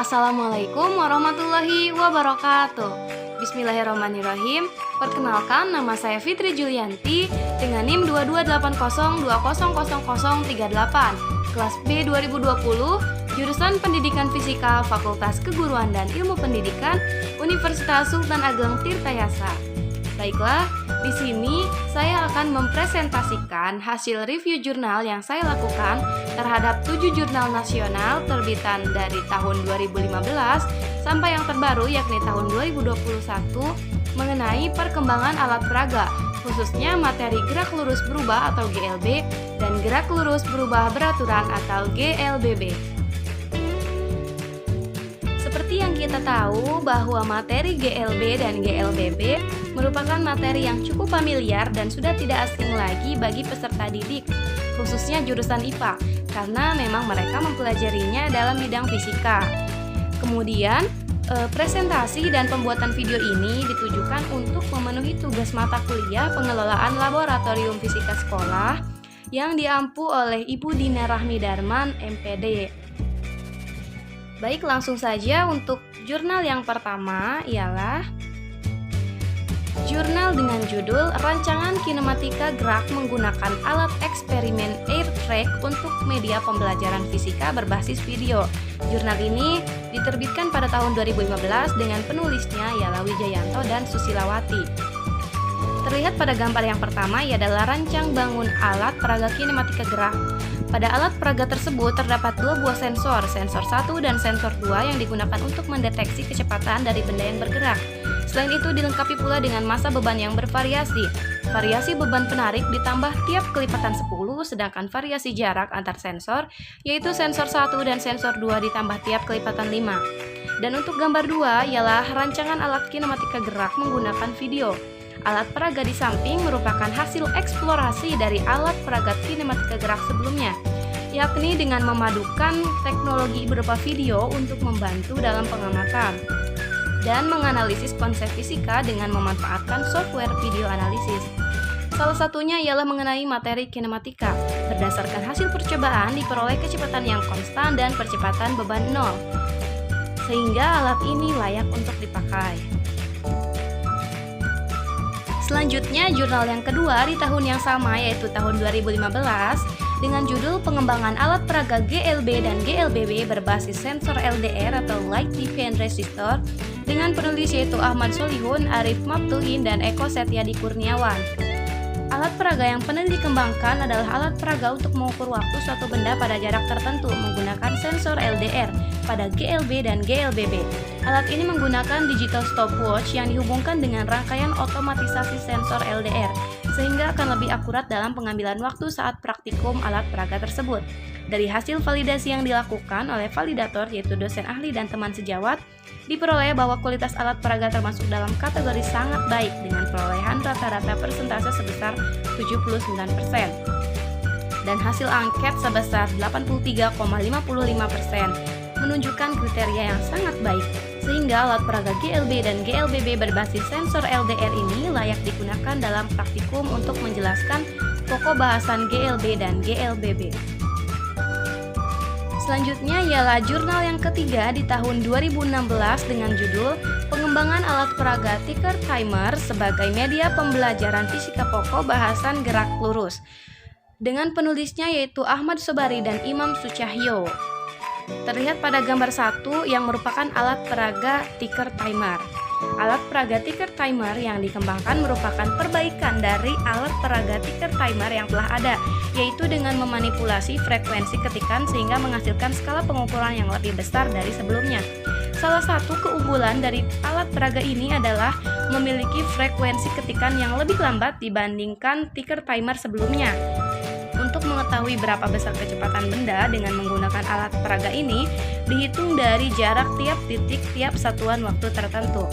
Assalamualaikum warahmatullahi wabarakatuh. Bismillahirrahmanirrahim. Perkenalkan, nama saya Fitri Julianti dengan NIM 2280200038, kelas B 2020, jurusan Pendidikan Fisika, Fakultas Keguruan dan Ilmu Pendidikan, Universitas Sultan Ageng Tirtayasa. Baiklah, di sini saya akan mempresentasikan hasil review jurnal yang saya lakukan terhadap 7 jurnal nasional terbitan dari tahun 2015 sampai yang terbaru yakni tahun 2021 mengenai perkembangan alat peraga, khususnya materi gerak lurus berubah atau GLB dan gerak lurus berubah beraturan atau GLBB. Seperti yang kita tahu bahwa materi GLB dan GLBB merupakan materi yang cukup familiar dan sudah tidak asing lagi bagi peserta didik, khususnya jurusan IPA, karena memang mereka mempelajarinya dalam bidang fisika. Kemudian, presentasi dan pembuatan video ini ditujukan untuk memenuhi tugas mata kuliah pengelolaan laboratorium fisika sekolah yang diampu oleh Ibu Dina Rahmi Darman, MPD. Baik, langsung saja untuk jurnal yang pertama ialah jurnal dengan judul Rancangan Kinematika Gerak Menggunakan Alat Eksperimen Air Track untuk Media Pembelajaran Fisika Berbasis Video. Jurnal ini diterbitkan pada tahun 2015 dengan penulisnya ialah Wijayanto dan Susilawati. Terlihat pada gambar yang pertama adalah rancang bangun alat peraga kinematika gerak. Pada alat peraga tersebut terdapat 2 buah sensor, sensor 1 dan sensor 2 yang digunakan untuk mendeteksi kecepatan dari benda yang bergerak. Selain itu dilengkapi pula dengan massa beban yang bervariasi. Variasi beban penarik ditambah tiap kelipatan 10, sedangkan variasi jarak antar sensor, yaitu sensor 1 dan sensor 2 ditambah tiap kelipatan 5. Dan untuk gambar 2 ialah rancangan alat kinematika gerak menggunakan video. Alat peraga di samping merupakan hasil eksplorasi dari alat peraga kinematika gerak sebelumnya, yakni dengan memadukan teknologi berupa video untuk membantu dalam pengamatan dan menganalisis konsep fisika dengan memanfaatkan software video analisis. Salah satunya ialah mengenai materi kinematika. Berdasarkan hasil percobaan diperoleh kecepatan yang konstan dan percepatan beban 0, sehingga alat ini layak untuk dipakai. Selanjutnya, jurnal yang kedua di tahun yang sama yaitu tahun 2015 dengan judul Pengembangan Alat Peraga GLB dan GLBB berbasis sensor LDR atau Light Defiant Resistor dengan penulis yaitu Ahmad Solihun, Arif Maptuhin, dan Eko Setyadi Kurniawan. Alat peraga yang pernah dikembangkan adalah alat peraga untuk mengukur waktu suatu benda pada jarak tertentu menggunakan sensor LDR pada GLB dan GLBB. Alat ini menggunakan digital stopwatch yang dihubungkan dengan rangkaian otomatisasi sensor LDR, sehingga akan lebih akurat dalam pengambilan waktu saat praktikum alat peraga tersebut. Dari hasil validasi yang dilakukan oleh validator yaitu dosen ahli dan teman sejawat, diperoleh bahwa kualitas alat peraga termasuk dalam kategori sangat baik dengan perolehan rata-rata persentase sebesar 79% dan hasil angket sebesar 83,55%, menunjukkan kriteria yang sangat baik, sehingga alat peraga GLB dan GLBB berbasis sensor LDR ini layak digunakan dalam praktikum untuk menjelaskan pokok bahasan GLB dan GLBB. Selanjutnya ialah jurnal yang ketiga di tahun 2016 dengan judul Pengembangan Alat Peraga Ticker Timer sebagai Media Pembelajaran Fisika Pokok Bahasan Gerak Lurus, dengan penulisnya yaitu Ahmad Sobari dan Imam Sucahyo. Terlihat pada gambar 1 yang merupakan alat peraga ticker timer. Alat peraga ticker timer yang dikembangkan merupakan perbaikan dari alat peraga ticker timer yang telah ada, yaitu dengan memanipulasi frekuensi ketikan sehingga menghasilkan skala pengukuran yang lebih besar dari sebelumnya. Salah satu keunggulan dari alat peraga ini adalah memiliki frekuensi ketikan yang lebih lambat dibandingkan ticker timer sebelumnya. Untuk mengetahui berapa besar kecepatan benda dengan menggunakan alat peraga ini, dihitung dari jarak tiap titik tiap satuan waktu tertentu.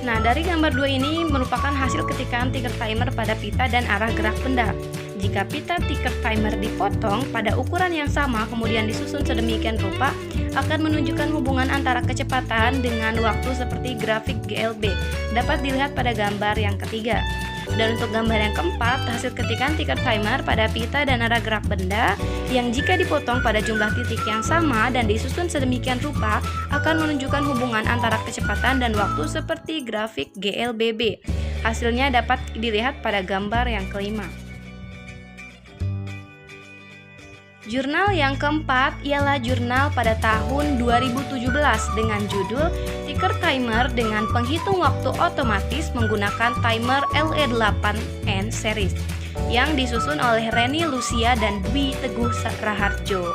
Nah, dari gambar 2 ini merupakan hasil ketikan ticker timer pada pita dan arah gerak benda. Jika pita ticker timer dipotong pada ukuran yang sama kemudian disusun sedemikian rupa, akan menunjukkan hubungan antara kecepatan dengan waktu seperti grafik GLB. Dapat dilihat pada gambar yang ketiga. Dan untuk gambar yang keempat, hasil ketikan ticker timer pada pita dan arah gerak benda yang jika dipotong pada jumlah titik yang sama dan disusun sedemikian rupa akan menunjukkan hubungan antara kecepatan dan waktu seperti grafik GLBB. Hasilnya dapat dilihat pada gambar yang kelima. Jurnal yang keempat ialah jurnal pada tahun 2017 dengan judul Ticker Timer dengan penghitung waktu otomatis menggunakan timer LE8N series yang disusun oleh Reni Lucia dan Dwi Teguh Raharjo.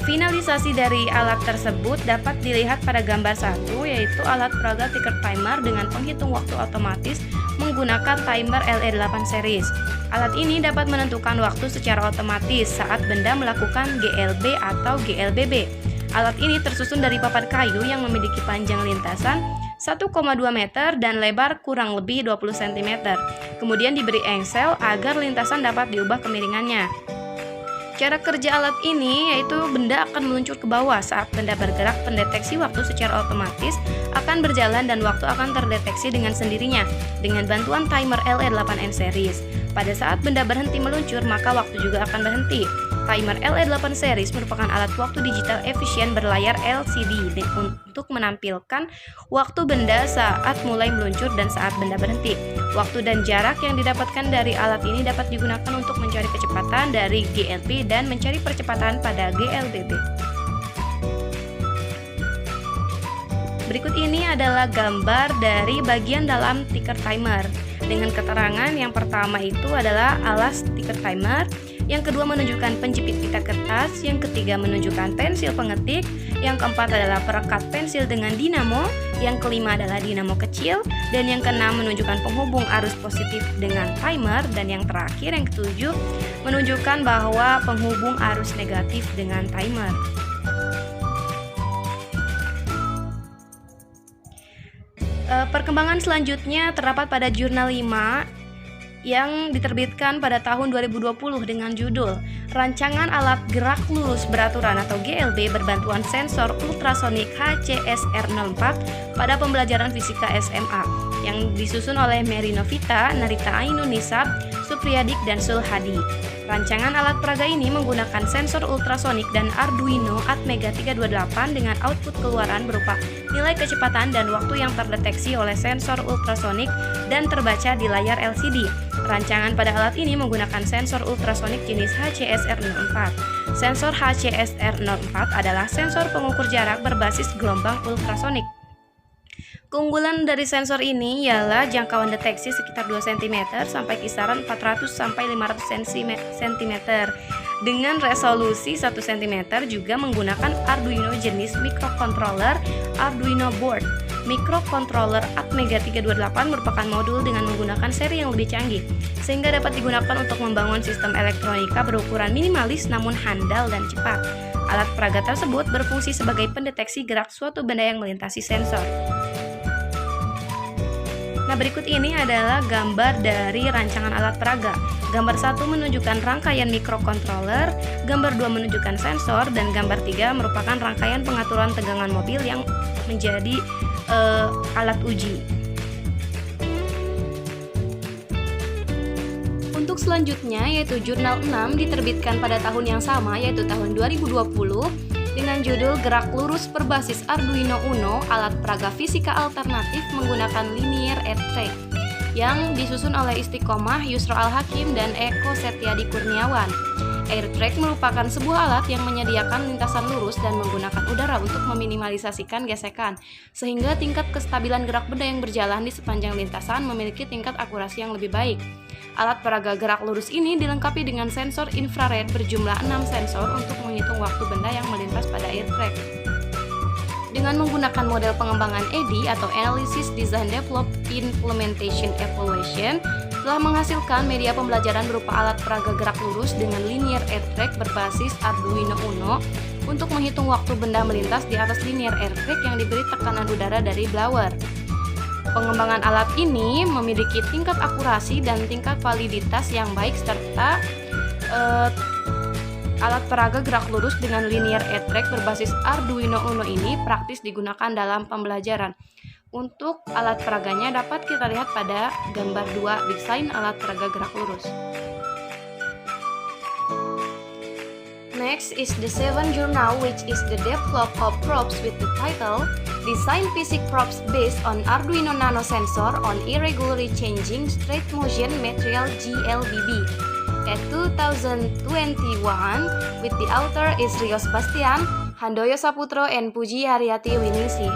Finalisasi dari alat tersebut dapat dilihat pada gambar 1, yaitu alat peraga ticker timer dengan penghitung waktu otomatis menggunakan timer LE8 series. Alat ini dapat menentukan waktu secara otomatis saat benda melakukan GLB atau GLBB. Alat ini tersusun dari papan kayu yang memiliki panjang lintasan 1,2 meter dan lebar kurang lebih 20 cm. Kemudian diberi engsel agar lintasan dapat diubah kemiringannya. Cara kerja alat ini yaitu benda akan meluncur ke bawah saat benda bergerak. Pendeteksi waktu secara otomatis akan berjalan dan waktu akan terdeteksi dengan sendirinya dengan bantuan timer LE8N series. Pada saat benda berhenti meluncur, maka waktu juga akan berhenti. Timer LE8 series merupakan alat waktu digital efisien berlayar LCD untuk menampilkan waktu benda saat mulai meluncur dan saat benda berhenti. Waktu dan jarak yang didapatkan dari alat ini dapat digunakan untuk mencari kecepatan dari GLB dan mencari percepatan pada GLBB. Berikut ini adalah gambar dari bagian dalam ticker timer. Dengan keterangan yang pertama itu adalah alas ticker timer, yang kedua menunjukkan penjepit pita kertas, yang ketiga menunjukkan pensil pengetik, yang keempat adalah perekat pensil dengan dinamo, yang kelima adalah dinamo kecil, dan yang keenam menunjukkan penghubung arus positif dengan timer, dan yang terakhir yang ketujuh menunjukkan bahwa penghubung arus negatif dengan timer. Perkembangan selanjutnya terdapat pada jurnal 5 yang diterbitkan pada tahun 2020 dengan judul Rancangan Alat Gerak Lurus Beraturan atau GLB berbantuan sensor ultrasonik HCSR04 pada pembelajaran fisika SMA yang disusun oleh Mary Novita, Narita Ainunisab, Supriyadik, dan Sulhadi. Rancangan alat peraga ini menggunakan sensor ultrasonik dan Arduino Atmega 328 dengan output keluaran berupa nilai kecepatan dan waktu yang terdeteksi oleh sensor ultrasonik dan terbaca di layar LCD. Rancangan pada alat ini menggunakan sensor ultrasonik jenis HCSR04. Sensor HCSR04 adalah sensor pengukur jarak berbasis gelombang ultrasonik. Keunggulan dari sensor ini ialah jangkauan deteksi sekitar 2 cm sampai kisaran 400 sampai 500 cm dengan resolusi 1 cm, juga menggunakan Arduino jenis microcontroller Arduino board. Microcontroller Atmega 328 merupakan modul dengan menggunakan seri yang lebih canggih, sehingga dapat digunakan untuk membangun sistem elektronika berukuran minimalis namun handal dan cepat. Alat peraga tersebut berfungsi sebagai pendeteksi gerak suatu benda yang melintasi sensor. Nah, berikut ini adalah gambar dari rancangan alat peraga. Gambar 1 menunjukkan rangkaian microcontroller, gambar 2 menunjukkan sensor, dan gambar 3 merupakan rangkaian pengaturan tegangan mobil yang menjadi alat uji. Untuk selanjutnya yaitu jurnal 6 diterbitkan pada tahun yang sama yaitu tahun 2020 dengan judul Gerak Lurus Berbasis Arduino Uno Alat Peraga Fisika Alternatif Menggunakan Linear Air Track yang disusun oleh Istiqomah, Yusra Al-Hakim, dan Eko Setiadi Kurniawan. Air track merupakan sebuah alat yang menyediakan lintasan lurus dan menggunakan udara untuk meminimalisasikan gesekan, sehingga tingkat kestabilan gerak benda yang berjalan di sepanjang lintasan memiliki tingkat akurasi yang lebih baik. Alat peraga gerak lurus ini dilengkapi dengan sensor infrared berjumlah 6 sensor untuk menghitung waktu benda yang melintas pada air track. Dengan menggunakan model pengembangan AD atau Analysis Design Develop Implementation Evaluation, telah menghasilkan media pembelajaran berupa alat peraga gerak lurus dengan linear air track berbasis Arduino Uno untuk menghitung waktu benda melintas di atas linear air track yang diberi tekanan udara dari blower. Pengembangan alat ini memiliki tingkat akurasi dan tingkat validitas yang baik serta alat peraga gerak lurus dengan linear air track berbasis Arduino Uno ini praktis digunakan dalam pembelajaran. Untuk alat peraganya dapat kita lihat pada gambar 2 desain alat peraga gerak lurus. Next is the 7th journal, which is the develop of props with the title Design Physics Props Based on Arduino Nano Sensor on Irregularly Changing Straight Motion Material GLBB at 2021 with the author is Rio Sebastian, Handoyo Saputro, and Puji Haryati Winingsih.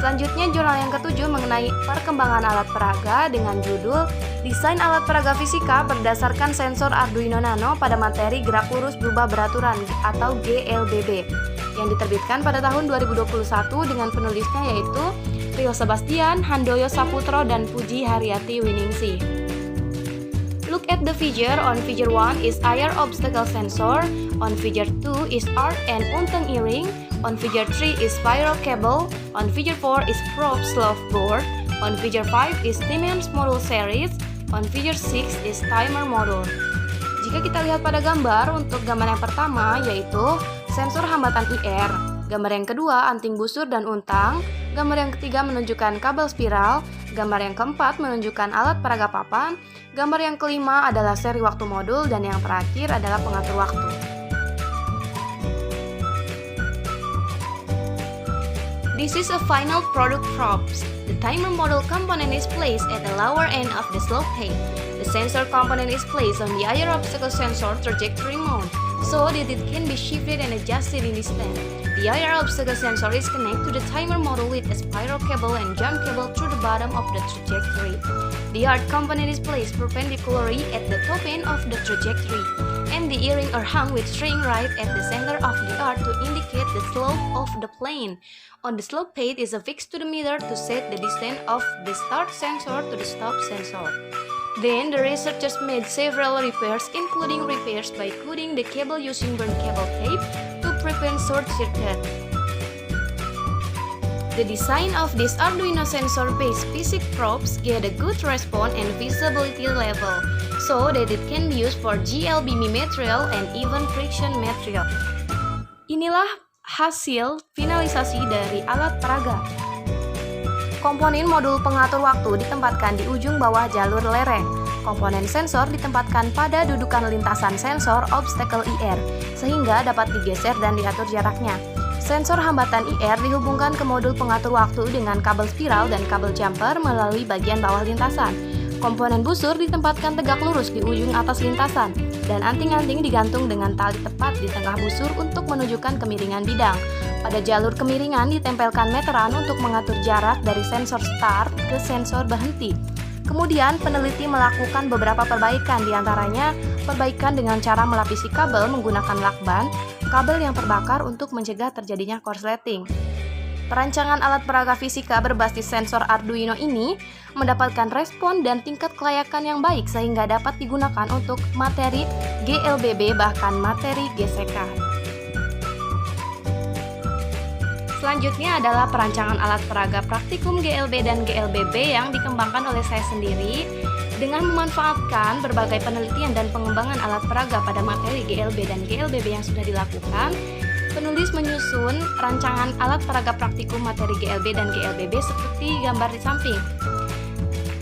Selanjutnya jurnal yang ketujuh mengenai perkembangan alat peraga dengan judul Desain Alat Peraga Fisika Berdasarkan Sensor Arduino Nano pada Materi Gerak Lurus Berubah Beraturan atau GLBB yang diterbitkan pada tahun 2021 dengan penulisnya yaitu Rio Sebastian, Handoyo Saputro, dan Puji Haryati Winingsih. Look at the figure. On figure 1 is IR obstacle sensor, on figure 2 is arc and untang earring, on figure 3 is spiral cable, on figure 4 is probe slope board, on figure 5 is Siemens module series, on figure 6 is timer module. Jika kita lihat pada gambar, untuk gambar yang pertama yaitu sensor hambatan IR, gambar yang kedua anting busur dan untang, gambar yang ketiga menunjukkan kabel spiral, gambar yang keempat menunjukkan alat peraga papan, gambar yang kelima adalah seri waktu modul, dan yang terakhir adalah pengatur waktu. This is a final product props. The timer module component is placed at the lower end of the slope plate. The sensor component is placed on the IR obstacle sensor trajectory mount, so that it can be shifted and adjusted in distance. The IR obstacle sensor is connected to the timer module with a spiral cable and jump cable through the bottom of the trajectory. The arc component is placed perpendicularly at the top end of the trajectory, and the earring are hung with string right at the center of the arc to indicate the slope of the plane. On the slope plate is affixed to the meter to set the distance of the start sensor to the stop sensor. Then, the researchers made several repairs, including repairs by cutting the cable using burn cable tape to prevent short circuit. The design of this Arduino sensor-based physics probes get a good response and visibility level, so that it can be used for GLBB material and even friction material. Inilah hasil finalisasi dari alat peraga. Komponen modul pengatur waktu ditempatkan di ujung bawah jalur lereng. Komponen sensor ditempatkan pada dudukan lintasan sensor obstacle IR, sehingga dapat digeser dan diatur jaraknya. Sensor hambatan IR dihubungkan ke modul pengatur waktu dengan kabel spiral dan kabel jumper melalui bagian bawah lintasan. Komponen busur ditempatkan tegak lurus di ujung atas lintasan, dan anting-anting digantung dengan tali tepat di tengah busur untuk menunjukkan kemiringan bidang. Pada jalur kemiringan ditempelkan meteran untuk mengatur jarak dari sensor start ke sensor berhenti. Kemudian peneliti melakukan beberapa perbaikan, diantaranya perbaikan dengan cara melapisi kabel menggunakan lakban, kabel yang terbakar untuk mencegah terjadinya korsleting. Perancangan alat peraga fisika berbasis sensor Arduino ini mendapatkan respon dan tingkat kelayakan yang baik sehingga dapat digunakan untuk materi GLBB bahkan materi GSK. Selanjutnya adalah perancangan alat peraga praktikum GLB dan GLBB yang dikembangkan oleh saya sendiri dengan memanfaatkan berbagai penelitian dan pengembangan alat peraga pada materi GLB dan GLBB yang sudah dilakukan. Penulis menyusun rancangan alat peraga praktikum materi GLB dan GLBB seperti gambar di samping.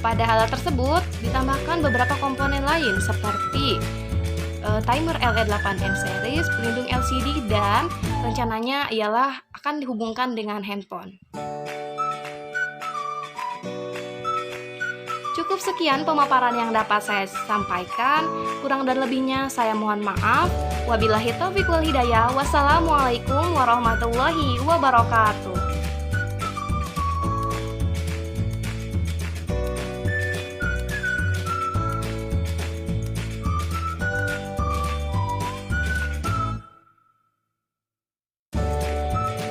Pada alat tersebut ditambahkan beberapa komponen lain seperti timer LED8M series, pelindung LCD, dan rencananya ialah akan dihubungkan dengan handphone. Cukup sekian pemaparan yang dapat saya sampaikan. Kurang dan lebihnya saya mohon maaf. Wabillahi taufiq wal hidayah. Wassalamualaikum warahmatullahi wabarakatuh.